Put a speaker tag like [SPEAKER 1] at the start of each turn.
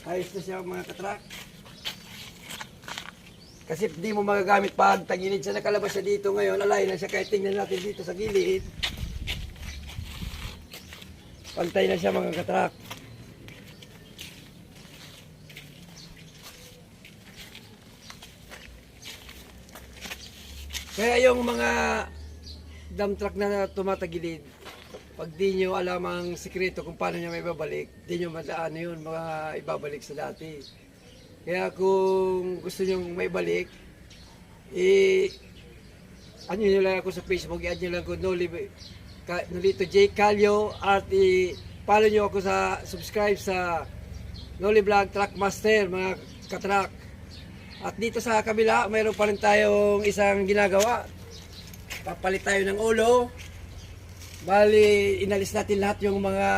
[SPEAKER 1] Ayos na siya mga katrak. Kasi di mo magagamit pag tagilid siya, nakalabas siya dito ngayon, alay na siya kahit tingnan natin dito sa gilid. Pantay na siya mga katrak. Kaya yung mga dump truck na tumatagilid, pag di nyo alam ang sikreto kung paano nyo may babalik, di nyo madaan yun, mga ibabalik sa dati. Kaya kung gusto nyo may balik, ano nyo lang ako sa Facebook, i-add nyo lang ako Nolito J. Calio at follow nyo ako sa subscribe sa Noli Vlog Truck Master mga katrak. At dito sa kabila, mayroon pa rin tayong isang ginagawa. Papalit tayo ng ulo. Bali, inalis natin lahat yung mga